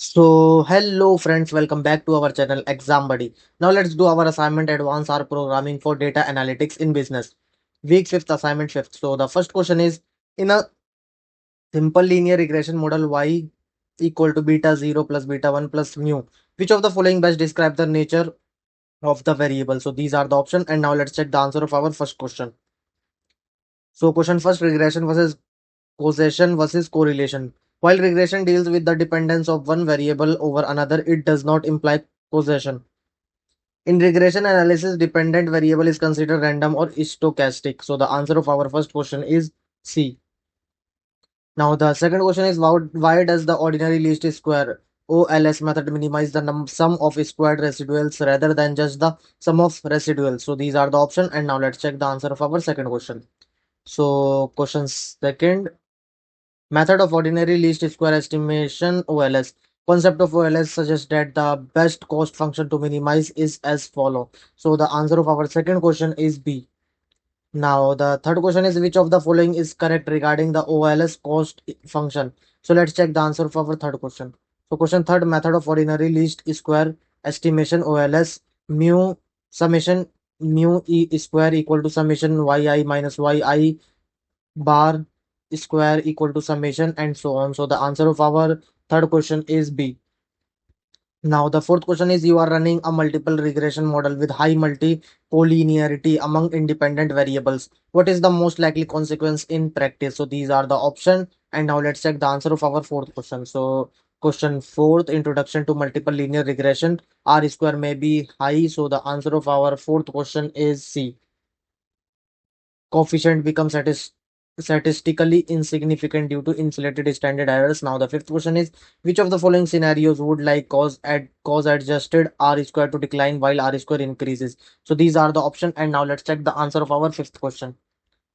Hello friends, welcome back to our channel Exam Buddy. Now let's do our assignment advance R programming for data analytics in business. Week 5th assignment 5th. So the first question is, in a simple linear regression model y equal to beta 0 plus beta 1 plus mu, which of the following best describe the nature of the variable? So these are the options, and now let's check the answer of our first question. So question first, regression versus causation versus correlation. While regression deals with the dependence of one variable over another, it does not imply causation. In regression analysis, dependent variable is considered random or stochastic. So the answer of our first question is C. Now the second question is, why does the ordinary least square OLS method minimize the sum of squared residuals rather than just the sum of residuals? So these are the options, and now let's check the answer of our second question. So question second, method of ordinary least square estimation OLS. Concept of OLS suggests that the best cost function to minimize is as follow. So the answer of our second question is B. Now the third question is, which of the following is correct regarding the OLS cost function? So let's check the answer of our third question. So question third, method of ordinary least square estimation OLS, mu summation mu e square equal to summation yi minus yi bar square equal to summation and so on. So the answer of our third question is B. Now the fourth question is, you are running a multiple regression model with high multi-collinearity among independent variables. What is the most likely consequence in practice? So these are the options, and now let's check the answer of our fourth question. So question fourth, introduction to multiple linear regression, R square may be high. So the answer of our fourth question is C. Coefficient becomes statistically insignificant due to insulated standard errors. Now the fifth question is, which of the following scenarios would like cause adjusted R square to decline while R square increases? So these are the options, and now let's check the answer of our fifth question.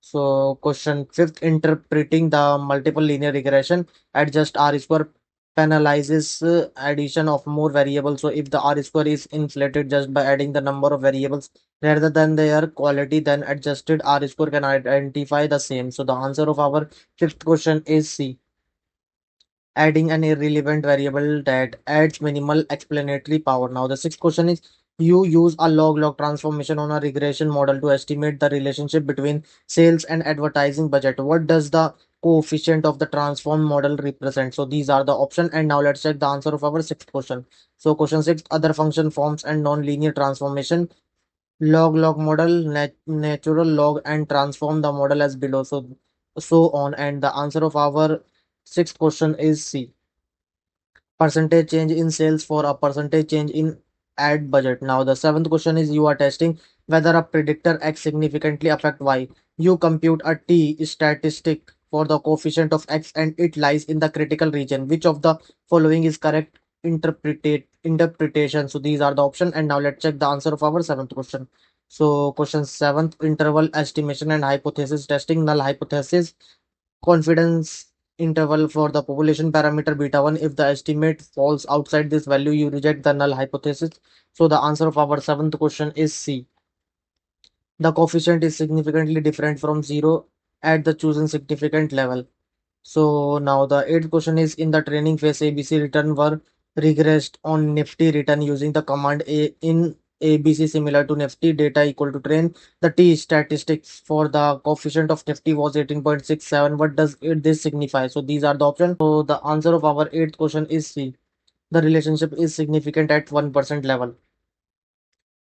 So question fifth, interpreting the multiple linear regression, adjust R square penalizes addition of more variables. So if the R square is inflated just by adding the number of variables rather than their quality, then adjusted R square can identify the same. So the answer of our fifth question is C. Adding an irrelevant variable that adds minimal explanatory power. Now the sixth question is, you use a log-log transformation on a regression model to estimate the relationship between sales and advertising budget. What does the coefficient of the transform model represent? So these are the options, and now let's check the answer of our sixth question. So question six, other function forms and non-linear transformation. Log-log model, natural log, and transform the model as below. So on, and the answer of our sixth question is C. Percentage change in sales for a percentage change in ad budget. Now the seventh question is, you are testing whether a predictor X significantly affect Y. You compute a T statistic for the coefficient of X and it lies in the critical region. Which of the following is correct interpretation? So these are the options, and now let's check the answer of our seventh question. So question seventh, interval estimation and hypothesis testing. Null hypothesis, confidence interval for the population parameter beta 1. If the estimate falls outside this value, you reject the null hypothesis. So the answer of our seventh question is C. The coefficient is significantly different from 0 at the chosen significant level. So now the eighth question is, in the training phase, ABC return were regressed on Nifty return using the command A in ABC similar to Nifty data equal to train. The T statistics for the coefficient of Nifty was 18.67. What does this signify? So these are the options. So the answer of our eighth question is C. The relationship is significant at 1% level.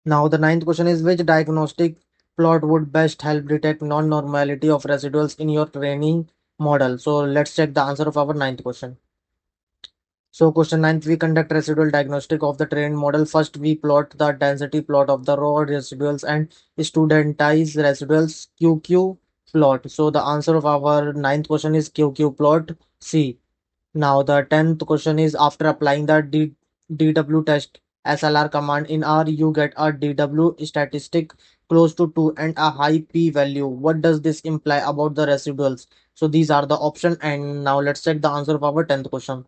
Now the ninth question is, which diagnostic plot would best help detect non-normality of residuals in your training model? So let's check the answer of our ninth question. So question 9, we conduct residual diagnostic of the trained model. First, we plot the density plot of the raw residuals and studentize residuals QQ plot. So the answer of our ninth question is QQ plot C. Now the 10th question is, after applying the DW test SLR command in R, you get a DW statistic close to 2 and a high p value. What does this imply about the residuals? So these are the options, and now let's check the answer of our 10th question.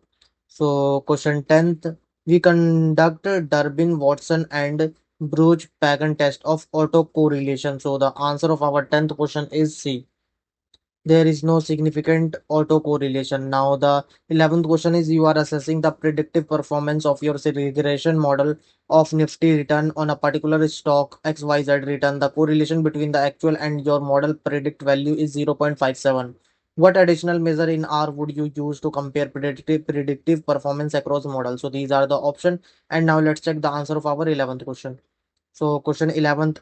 So question 10th, we conduct Durbin, Watson and Bruce Pagan test of autocorrelation. So the answer of our 10th question is C. There is no significant autocorrelation. Now, the 11th question is you are assessing the predictive performance of your regression model of Nifty return on a particular stock XYZ return. The correlation between the actual and your model predict value is 0.57. What additional measure in R would you use to compare predictive performance across models? So these are the option. And now let's check the answer of our 11th question. So question 11th,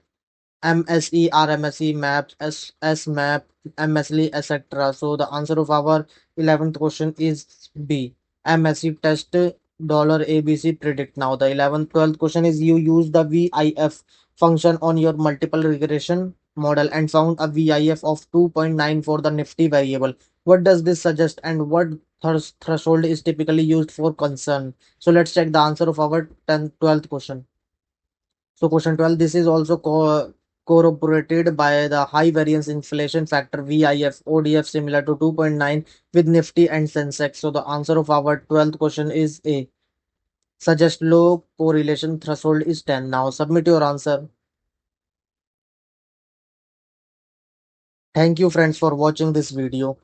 MSE, RMSE, MAP, SMAP, MSLE, etc. So the answer of our 11th question is B. MSE test dollar $ABC predict. Now the 11th, 12th question is you use the VIF function on your multiple regression model and found a VIF of 2.9 for the Nifty variable. What does this suggest and what threshold is typically used for concern? So let's check the answer of our 10th, 12th question. So question 12, this is also corroborated by the high variance inflation factor VIF ODF similar to 2.9 with Nifty and Sensex. So the answer of our 12th question is A. Suggest low correlation threshold is 10. Now submit your answer. Thank you friends for watching this video.